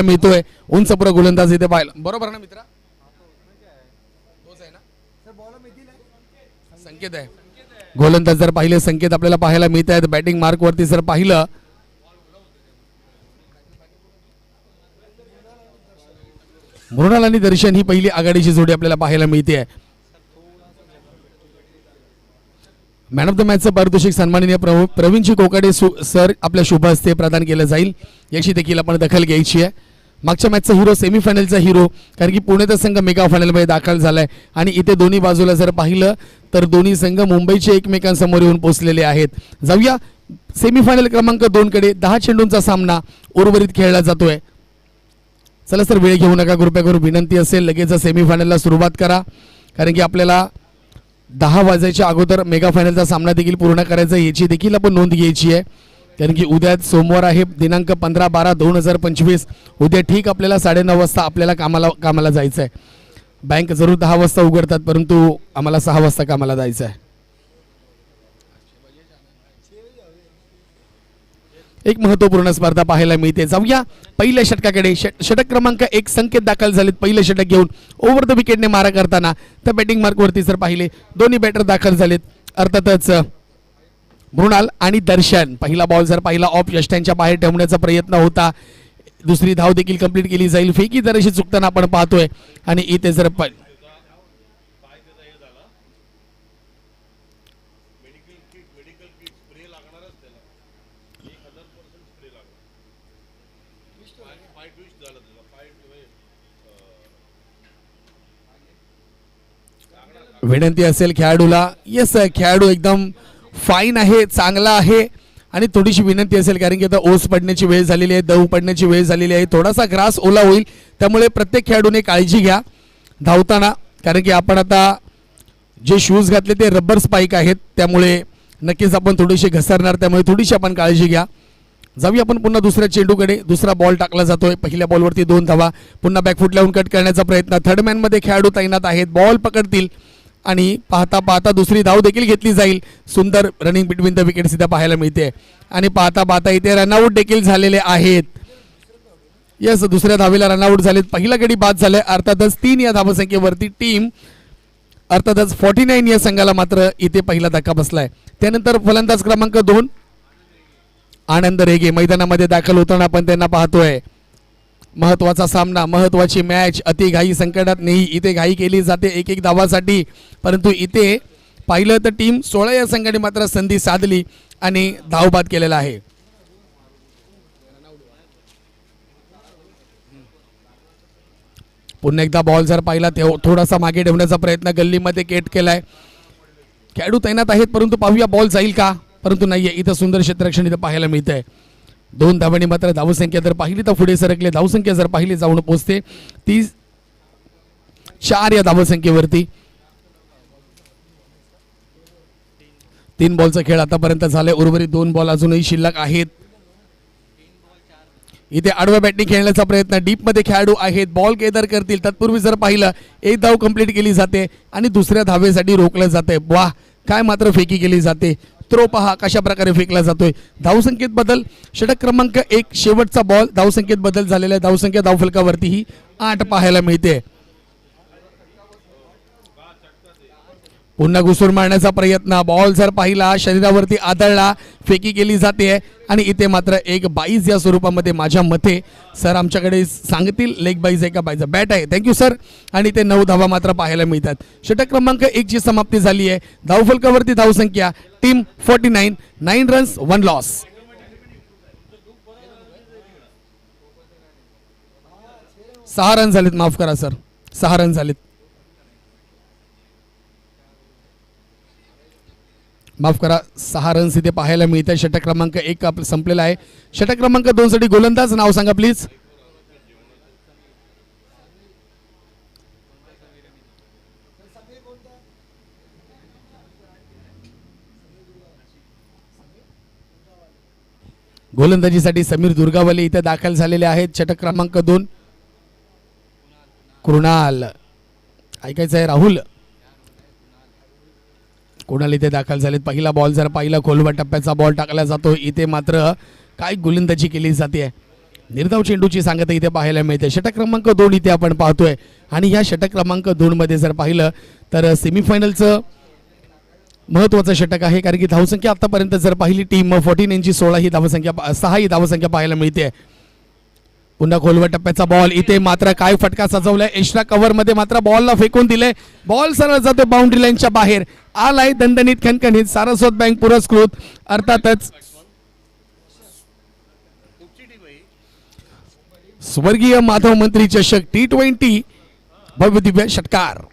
मिळतोय उंच पुरा गोलंदाज इथे पाहिला बरोबर ना मित्रा तोच आहे ना संकेत आहे गोलंदाज जर पाहिले संकेत आपल्याला पाहायला मिळत आहेत बॅटिंग मार्क वरती जर पाहिलं मृणाल आणि दर्शन ही पहिली आघाडीची जोडी आपल्याला पाहायला मिळते. मॅन ऑफ द मॅचचं पारितोषिक सन्माननीय प्रवीणजी कोकाडे सर आपल्या शुभ हस्ते प्रदान केलं जाईल याची देखील आपण दखल घ्यायची आहे. मागच्या मॅचचा हिरो सेमीफायनलचा हिरो कारण की पुणेचा संघ मेगा फायनलमध्ये दाखल झालाय आणि इथे दोन्ही बाजूला जर पाहिलं तर दोन्ही संघ मुंबईचे एकमेकांसमोर येऊन पोहोचलेले आहेत. जाऊया सेमीफायनल क्रमांक 2 कडे 10 चेंडूंचा सामना उर्वरित खेळला जातोय. चला सर वेळ घेऊ नका कृपया करून विनंती असेल लगेच सेमीफायनलला सुरुवात करा कारण की आपल्याला 10 वाजायच्या अगोदर मेगा फायनलचा सामना देखील पूर्ण करायचा याची देखील आपण नोंद घ्यायची आहे कारण की उद्या सोमवार आहे दिनांक 15/12/2025 उद्या ठीक आपल्याला 9:30 वाजता आपल्याला कामाला जायचं आहे. बँक जरूर 10 वाजता उघडतात परंतु आम्हाला 6 वाजता कामाला जायचं आहे. एक महत्त्वपूर्ण स्पर्धा पाहायला मिळते. जाऊया पहिल्या षटकाकडे. षटक क्रमांक 1 संकेत दाखल झालेत पहिलं षटक घेऊन ओव्हर द विकेटने मारा करताना तर बॅटिंग मार्कवरती जर पाहिले दोन्ही बॅटर दाखल झालेत अर्थातच मृणाल आणि दर्शन. पहिला बॉल जर पाहिला ऑफ यष्ट्यांच्या बाहेर ठेवण्याचा प्रयत्न होता दुसरी धाव देखील कंप्लीट केली जाईल फेकी जराशी चुकताना आपण पाहतोय आणि इथे जर विनंती असेल खेळाडूला येस खेळाडू एकदम फाईन आहे चांगला आहे आणि थोडीशी विनंती असेल कारण की आता ओस पडण्याची वेळ झालेली आहे दव पडण्याची वेळ झालेली आहे थोडासा ग्रास ओला होईल त्यामुळे प्रत्येक खेळाडूने काळजी घ्या धावताना कारण की आपण आता जे शूज घातले ते रबर स्पाइक आहेत त्यामुळे नक्कीच आपण थोडीशी घसरणार त्यामुळे थोडीशी आपण काळजी घ्या. जाऊया आपण पुन्हा दुसऱ्या चेंडूकडे. दुसरा बॉल टाकला जातोय पहिल्या बॉलवरती 2 धावा पुन्हा बॅकफूट लावून कट करण्याचा प्रयत्न थर्ड मॅनमध्ये खेळाडू तैनात आहेत बॉल पकडतील आणि पाहता पाहता दुसरी धाव देखील घेतली जाईल. सुंदर रनिंग बिटवीन द विकेट्स इथे पाहायला मिळते आणि पाहता पाहता इथे रनआउट देखील झालेले आहेत. यस दुसऱ्या धावेला रनआउट झालेत पहिला गडी बाद झालाय अर्थातच 3 या धावसंख्येवरती टीम अर्थातच 49 या संघाला मात्र इथे पहिला धक्का बसलाय. त्यानंतर फलंदाज क्रमांक 2 आनंद रेगे मैदानामध्ये दाखल होताना आपण त्यांना पाहतोय. महत्वाचा सामना महत्वाची मॅच अति घाई संकटात नाही इथे घाई केली जाते एक धावासाठी परंतु इथे पाहिलं तर टीम 16 या संघाने मात्र संधी साधली आणि धावबाद केलेला आहे. पुन्हा एकदा बॉल जर पाहिला थोडासा मागे ठेवण्याचा प्रयत्न गल्लीमध्ये केट केलाय खेळाडू तैनात आहेत परंतु पाहूया बॉल जाईल का परंतु नाहीये. इथं सुंदर क्षेत्ररक्षण इथं पाहायला मिळत आहे. 2 धावांनी मात्र धावसंख्या जर पाहिली तर पुढे सरकले धावसंख्या जर पाहिली जाऊन पोहोचते 4 या धावसंख्येवरती. 3 बॉलचा खेळ आतापर्यंत झालाय उर्वरित 2 बॉल अजूनही शिल्लक आहेत. इथे आडव्या बॅटिंग खेळण्याचा प्रयत्न डीप मध्ये खेळाडू आहेत बॉल केदर करतील तत्पूर्वी जर पाहिलं 1 धाव कंप्लीट केली जाते आणि दुसऱ्या धावेसाठी रोखलं जाते. वाह काय मात्र फेकी केली जाते थ्रो पहा कशा प्रकारे फेकला जातोय. धावसंख्येत बदल षटक क्रमांक 1 शेवटचा बॉल धावसंख्येत बदल झालेला आहे धावसंख्या धावफलकावरती ही 8 पाहायला मिळते. पुन्हा घुसून मारण्याचा प्रयत्न बॉल जर पाहिला शरीरावरती आदळला फेकी केली जाते आणि इथे मात्र एक 22 या स्वरूपामध्ये माझ्या मते सर आमच्याकडे सांगतील लेग बाईज आहे का बाईचा बॅट आहे थँक्यू सर आणि ते 9 धावा मात्र पाहायला मिळतात. षटक क्रमांक 1 ची समाप्ती झाली आहे धावफलकावरती धावसंख्या टीम 49 9 रन्स 1 लॉस. सहा रन झालेत माफ करा सर 6 रन झालेत माफ करा 6 रन्स इथे पाहायला मिळत आहे. षटक क्रमांक 1 आपलं संपलेला आहे. षटक क्रमांक 2 साठी गोलंदाज नाव सांगा प्लीज. गोलंदाजीसाठी समीर दुर्गावले इथे दाखल झालेले आहेत. षटक क्रमांक 2 कृणाल ऐकायचं आहे राहुल कुणाल इथे दाखल झालेत. पहिला बॉल जर पाहिला खोलवा टप्प्याचा बॉल टाकला जातो इथे मात्र काय गोलंदाजी केली जाते निर्धाव चेंडूची सांगता इथे पाहायला मिळते. षटक क्रमांक 2 इथे आपण पाहतोय आणि या षटक क्रमांक 2 मध्ये जर पाहिलं तर सेमीफायनलचं महत्वाचं षटक आहे, कारण की धावसंख्या आतापर्यंत जर पाहिली टीम 49 ची 16 ही धावसंख्या 6 ही धावसंख्या पाहायला मिळते. पुन्हा खोलवर टप्प्याचा बॉल, इथे मात्र काय फटका सजवलाय, एक्स्ट्रा कव्हर मध्ये मात्र बॉलला फेकून दिले, बॉल सरळ जातो बाउंड्री लाईनच्या बाहेर. आलाय दणदणीत खणखणीत सारस्वत बँक पुरस्कृत अर्थातच स्वर्गीय माधव मंत्री चषक T20 भव्य दिव्य षटकार.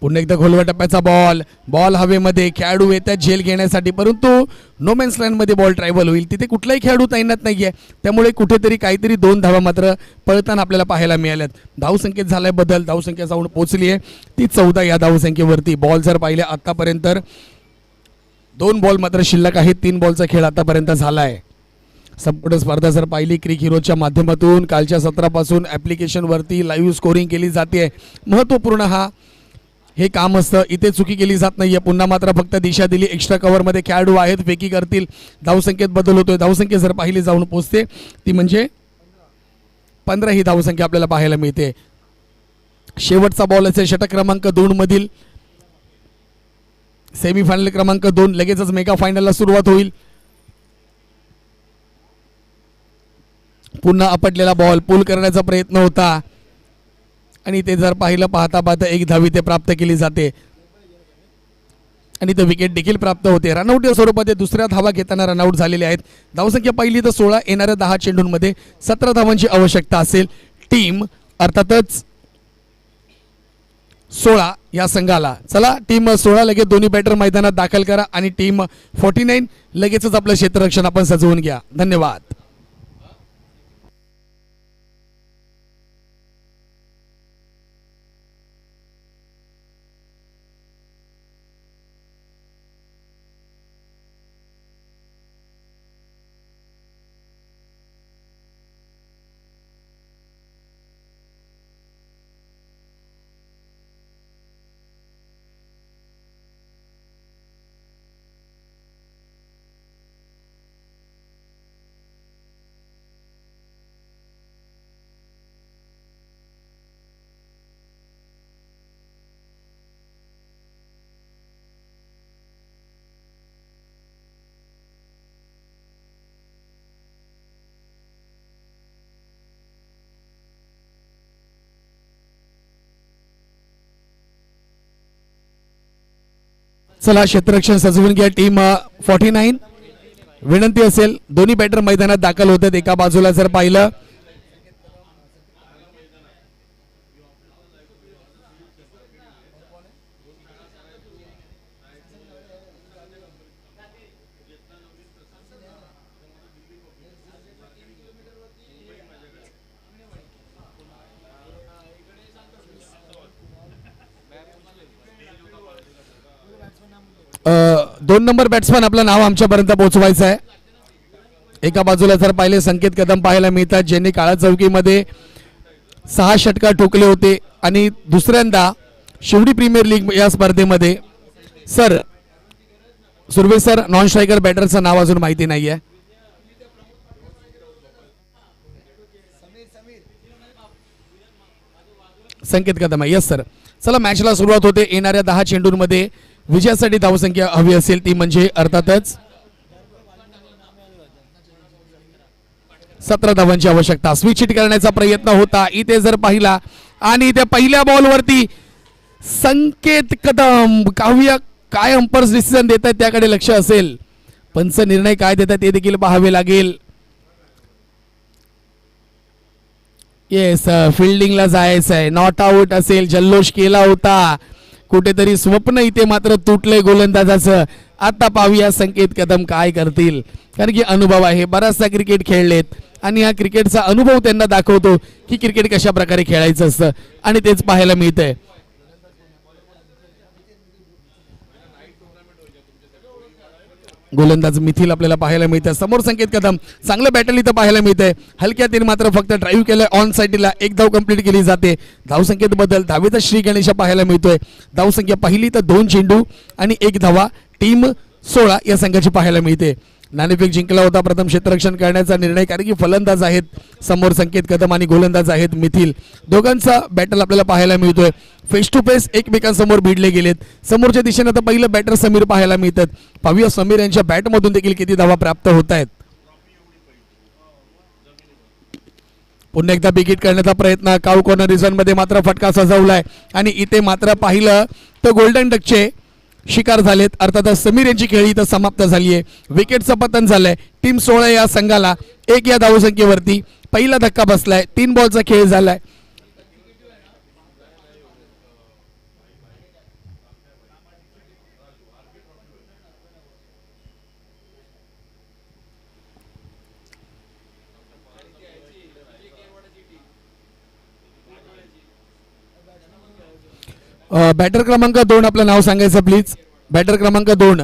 पुन्हा एकदा खोलवर टप्प्याचा बॉल हवेमध्ये, खेळाडू येतात झेल घेण्यासाठी, परंतु नो मॅन्स लाईन मध्ये बॉल ट्रॅव्हल होईल, तिथे कुठलाही खेळाडू तैनात नाहीये, त्यामुळे कुठेतरी काहीतरी 2 धावा मात्र पळताना आपल्याला पाहायला मिळाल्यात. धावसंख्येत झालाय बदल, धावसंख्या जाऊन पोहोचली आहे ती 14 या धावसंख्येवरती. बॉल जर पाहिले आतापर्यंत 2 बॉल मात्र शिल्लक आहेत, 3 बॉलचा खेळ आतापर्यंत झालाय. संपूर्ण स्पर्धा जर पाहिली क्रिक हिरोच्या माध्यमातून कालच्या सत्रापासून ऍप्लिकेशन वरती लाईव्ह स्कोरिंग केली जाते. महत्वपूर्ण हे काम असतं, इथे चुकी केली जात नाहीये. पुन्हा मात्र फक्त दिशा दिली, एक्स्ट्रा कव्हर मध्ये खेळाडू आहेत, फेकी करतील, धावसंख्येत बदल होतोय. धावसंख्या जर पाहिली जाऊन पोहोचते ती म्हणजे 15 ही धावसंख्या आपल्याला पाहायला मिळते. शेवटचा बॉल असेल षटक क्रमांक 2 मधील, सेमीफायनल क्रमांक 2, लगेचच मेगा फायनलला सुरुवात होईल. पुन्हा आपटलेला बॉल पूल करण्याचा प्रयत्न होता आणि ते जर पाहिलं पाहता पाहता 1 धाव इथे प्राप्त केली जाते आणि ते विकेट देखील प्राप्त होते. रनआउट या स्वरूपात दुसऱ्या धावा घेताना रनआउट झालेले आहेत. धावसंख्या पाहिली तर 16, येणाऱ्या 10 चेंडूंमध्ये 17 धावांची आवश्यकता असेल टीम अर्थातच 16 या संघाला. चला टीम 16 लगेच दोन्ही बॅटर मैदानात दाखल करा आणि टीम 49 लगेचच आपलं क्षेत्ररक्षण आपण सजवून घ्या. धन्यवाद. चला क्षेत्ररक्षण सजवून घ्या टीम 49. विनंती असेल दोन्ही बॅटर मैदानात दाखल होतात. एका बाजूला जर पाहिलं दोन नंबर बॅट्समन आपलं नाव आमच्यापर्यंत पोहोचवायचं आहे. एका बाजूला जर पाहिले संकेत कदम पाहायला मिळतात, ज्यांनी काळा चौकीमध्ये 6 षटका ठोकले होते आणि दुसऱ्यांदा शिवडी प्रीमियर लीग या स्पर्धेमध्ये. Sir Surve sir, non striker बॅटरचं नाव अजून माहिती नाहीये. संकेत कदम आहे. Yes sir. चला मॅचला सुरुवात होते. येणाऱ्या 10 चेंडूंमध्ये विजयासाठी धावसंख्या हवी असेल ती म्हणजे अर्थातच 17 धावांची आवश्यकता. स्विच हिट करण्याचा प्रयत्न होता इथे जर पाहिला आणि त्या पहिल्या बॉलवरती संकेत कदम काय अंपर्स डिसिजन देत आहेत त्याकडे लक्ष असेल. पंच निर्णय काय देतात ते देखील पाहावे लागेल. येस फिल्डिंगला जायचं आहे. नॉट आउट असेल, जल्लोष केला होता, कुठेतरी स्वप्न इथे मात्र तुटले गोलंदाजाचं. आता पाहूया संकेत कदम काय करतील, कारण की अनुभव आहे, बराचसा क्रिकेट खेळलेत आणि हा क्रिकेटचा अनुभव त्यांना दाखवतो की क्रिकेट कशा प्रकारे खेळायचं असतं आणि तेच पाहायला मिळतंय. गोलंदाज मिथिल आपल्याला पाहायला मिळतं. समोर संकेत कदम चांगलं बॅटल इथं पाहायला मिळतंय. हलक्या तीन मात्र फक्त ड्राईव्ह केलंय ऑन साईडला. 1 धाव कंप्लीट केली जाते. धावसंख्येत बदल, धावेचा श्री गणेश पाहायला मिळतोय. धावसंख्या पाहिली तर 2 चेंडू आणि 1 धावा टीम 16 या संघाची पाहायला मिळते. नाणेफेक जिंकला होता, प्रथम क्षेत्ररक्षण करण्याचा निर्णय, कारण की फलंदाज आहेत समोर संकेत कदम आणि गोलंदाज आहेत मिथिल. दोघांचा बॅटल आपल्याला पाहायला मिळतोय. फेस टू फेस एकमेकांसमोर भिडले गेलेत. समोरच्या दिशेने आता पहिलं बॅटर समीर पाहायला मिळतात. पाहूया समीर यांच्या बॅटमधून देखील किती धावा प्राप्त होत आहेत. पुन्हा एकदा बिगिट करण्याचा प्रयत्न. काऊ कॉर्नर रिझन मध्ये मात्र फटका सजवलाय आणि इथे मात्र पाहिलं तर गोल्डन डकचे शिकार झालेत. अर्थातच समीर यांची खेळी इथं समाप्त झाली आहे. विकेटचं पतन झालंय. टीम 16 या संघाला 1 या धावसंख्येवरती पहिला धक्का बसलाय. 3 बॉलचा खेळ झालाय. बॅटर क्रमांक 2 आपलं नाव सांगायचं प्लीज. बॅटर क्रमांक 2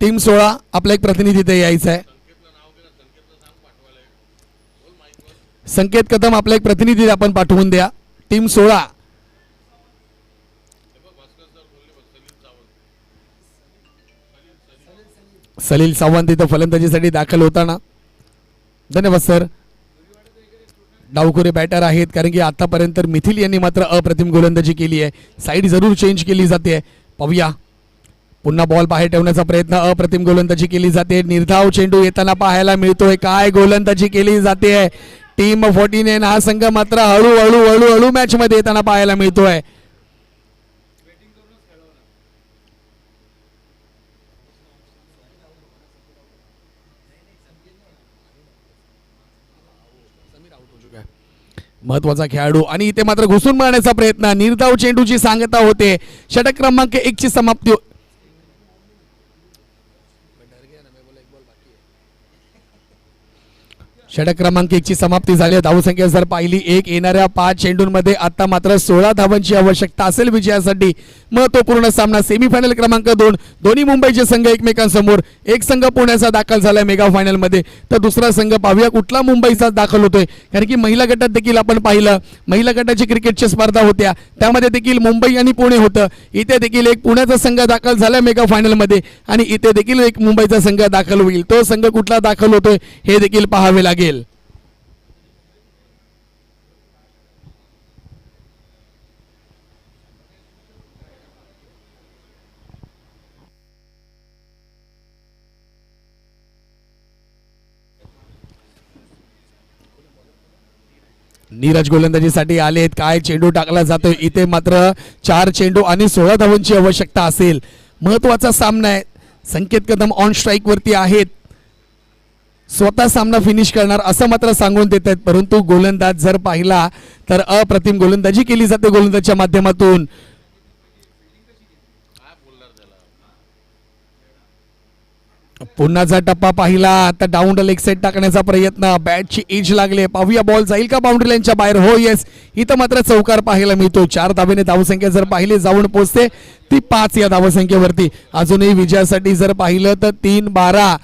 टीम 16 आपला एक प्रतिनिधी इथे यायचा आहे. संकेत कदम आपला एक प्रतिनिधी आपण पाठवून द्या. टीम 16 सलील सावंत इथं फलंदाजीसाठी दाखल होताना. धन्यवाद सर. डावखोरे बॅटर आहेत, कारण की आतापर्यंत मिथिल यांनी मात्र अप्रतिम गोलंदाजी केली आहे. साईड जरूर चेंज केली जाते. पाहूया पुन्हा बॉल बाहेर ठेवण्याचा प्रयत्न. अप्रतिम गोलंदाजी केली जाते. निर्धाव चेंडू येताना पाहायला मिळतोय. काय गोलंदाजी केली जाते. टीम 14 हा संघ मात्र हळूहळू हळूहळू मॅच मध्ये येताना पाहायला मिळतोय. महत्वाचा खेळाडू आणि इथे मात्र घुसून मारण्याचा प्रयत्न. निर्धाव चेंडूची सांगता होते. षटक क्रमांक 1 ची समाप्ती. षटक क्रमांक 1 ची समाप्ती झाली. धावसंख्या जर पाहिली 1 येणाऱ्या 5 चेंडूंमध्ये आता मात्र 16 धावांची आवश्यकता असेल विजयासाठी. महत्वपूर्ण सामना सेमीफायनल क्रमांक 2. दोन्ही मुंबईचे संघ एकमेकांसमोर. एक संघ पुण्याचा दाखल झालाय मेगा फायनल मध्ये, तर दुसरा संघ पाहूया कुठला मुंबईचा दाखल होतोय. कारण की महिला गटात देखील आपण पाहिलं, महिला गटाची क्रिकेटची स्पर्धा होत्या, त्यामध्ये देखील मुंबई आणि पुणे होतं. इथे देखील एक पुण्याचा संघ दाखल झालाय मेगा फायनल मध्ये आणि इथे देखील एक मुंबईचा संघ दाखल होईल. तो संघ कुठला दाखल होतोय हे देखील पाहावे लागेल. नीरज गोलंदाजीसाठी आलेत. काय चेंडू टाकला जातोय. इथे मात्र 4 चेंडू आणि 16 धावांची आवश्यकता असेल. महत्वाचा सामना आहे. संकेत कदम ऑन स्ट्राईक वरती आहेत. स्वतः सामना फिनिश करणार असं मात्र सांगून देत आहेत, परंतु गोलंदाज जर पाहिला तर अप्रतिम गोलंदाजी केली जाते गोलंदाजच्या माध्यमातून. पुन्हाचा टप्पा पाहिला तर डाऊन लेग साइड टाकण्याचा प्रयत्न. बॅटची एज लागले. पाहूया बॉल जाईल का बाउंड्री लाईनच्या बाहेर. हो येस, इथं मात्र चौकार पाहायला मिळतो. 4 धावेने धावसंख्या जर पाहिली जाऊन पोहोचते ती 5 या धावसंख्येवरती. अजूनही विजयासाठी जर पाहिलं तर 3-12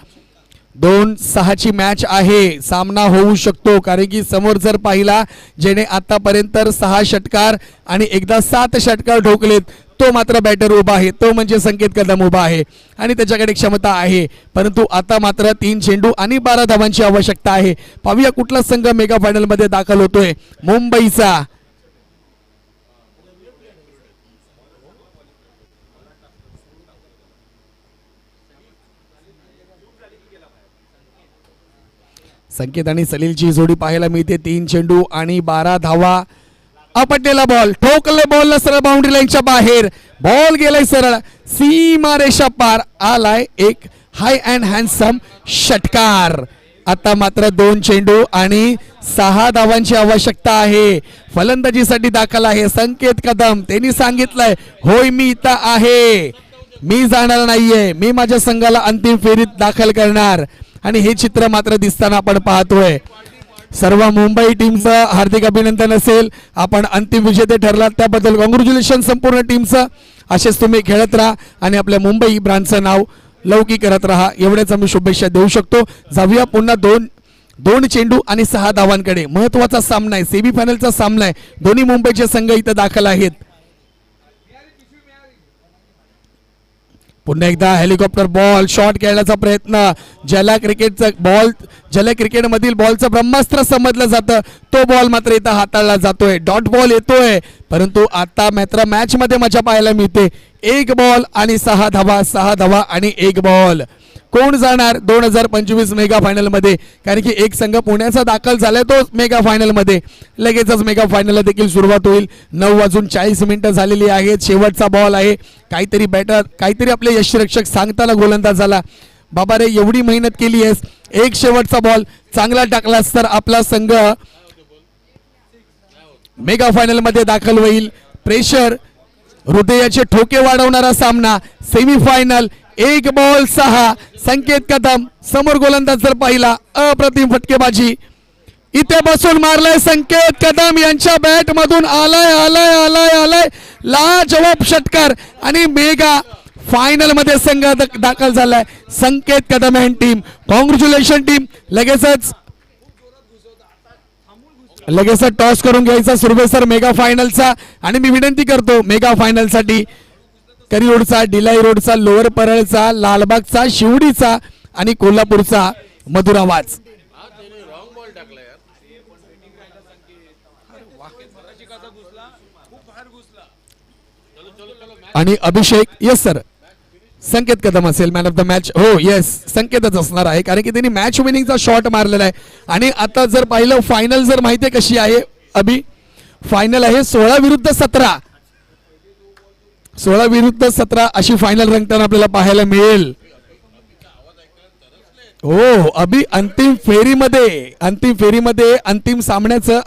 2-6 ची मॅच आहे. सामना होऊ शकतो, कारण की समोर जर पाहिला जेणे आतापर्यंत 6 षटकार आणि एकदा 7 षटकार ठोकलेत, तो मात्र बॅटर उभा आहे. तो म्हणजे संकेत कदम उभा आहे आणि त्याच्याकडे क्षमता आहे. परंतु आता मात्र 3 चेंडू आणि 12 धावांची आवश्यकता आहे. पाहूया कुठला संघ मेगा फायनल मध्ये दाखल होतोय. मुंबईचा. संकेत आणि सलीलची जोडी पाहायला मिळते. 3 चेंडू आणि 12 धावा. अपटलेला बॉल, ठोकले बॉल सरळ बाउंड्री लाईनच्या बाहेर. बॉल गेलाय सरळ सीमा रेषा पार. आलाय एक हाय अँड हँडसम षटकार. आता मात्र 2 चेंडू आणि 6 धावांची आवश्यकता आहे. फलंदाजीसाठी दाखल आहे संकेत कदम. त्यांनी सांगितलंय होय मी इथं आहे, मी जाणार नाहीये, मी माझ्या संघाला अंतिम फेरीत दाखल करणार. आणि हे चित्र मात्र दिसताना आपण पाहतोय. सर्व मुंबई टीमचं हार्दिक अभिनंदन असेल. आपण अंतिम विजेते ठरलात त्याबद्दल कॉंग्रॅच्युलेशन संपूर्ण टीमचं. असेच तुम्ही खेळत राहा आणि आपल्या मुंबई ब्रांचचं नाव लौकिक करत राहा, एवढ्याच आम्ही शुभेच्छा देऊ शकतो. जाऊया पुन्हा 2 चेंडू आणि 6 धावांकडे. महत्वाचा सामना आहे, सेमीफायनलचा सामना आहे. दोन्ही मुंबईचे संघ इथं दाखल आहेत. पुन्हा एकदा हेलिकॉप्टर बॉल शॉट खेळण्याचा प्रयत्न. ज्याला क्रिकेटमधील बॉलचं ब्रह्मास्त्र समजलं जातं तो बॉल मात्र इथं हाताळला जातोय. डॉट बॉल येतोय, परंतु आता मात्र मॅच मध्ये मजा पाहायला मिळते. 1 बॉल आणि 6 धावा आणि 1 बॉल. कोण जाणार 2025 मेगा फायनल मध्ये, कारण की एक संघ पुण्याचा दाखल झालाय तो मेगा फायनल मध्ये. लगेचच मेगा फायनल देखील सुरुवात होईल. 9:40 झालेली आहेत. शेवटचा बॉल आहे. काहीतरी आपले यष्टिरक्षक सांगताना गोलंदाज झाला, बाबा रे एवढी मेहनत केली आहेस, एक शेवटचा बॉल चांगला टाकलास तर आपला संघ मेगा फायनल मध्ये दाखल होईल. प्रेशर, हृदयाचे ठोके वाढवणारा सामना. सेमीफायनल. 1 बॉल 6. संकेत कदम समोर गोलंदाज जर पाहिला, अप्रतिम फटकेबाजी इथे बसून मारलाय. संकेत कदम यांच्या बॅट मधून आलाय लाजवाब षटकार आणि मेगा फायनल मध्ये संघ दाखल झालाय. Sanket Kadam and team, congratulation team. लगेच टॉस करून घ्यायचा सुरवेसर मेगा फायनलचा. आणि मी विनंती करतो मेगा फायनल साठी करी रोडचा, डिलाई रोडचा, लोअर परळचा, लालबागचा, शिवडीचा आणि कोल्हापूरचा मधुर आवाज. आणि अभिषेक, येस सर, संकेत कदम असेल मॅन ऑफ द मॅच. हो येस, संकेतच असणार आहे, कारण की त्यांनी मॅच विनिंगचा शॉट मारलेला आहे. आणि आता जर पाहिलं फायनल जर माहिती आहे कशी आहे अभि, फायनल आहे 16 विरुद्ध 17. 16 विरुद्ध 17 अशी फायनल रंगताना आपल्याला पाहायला मिळेल. हो अभि, अंतिम फेरीमध्ये अंतिम सामन्याचं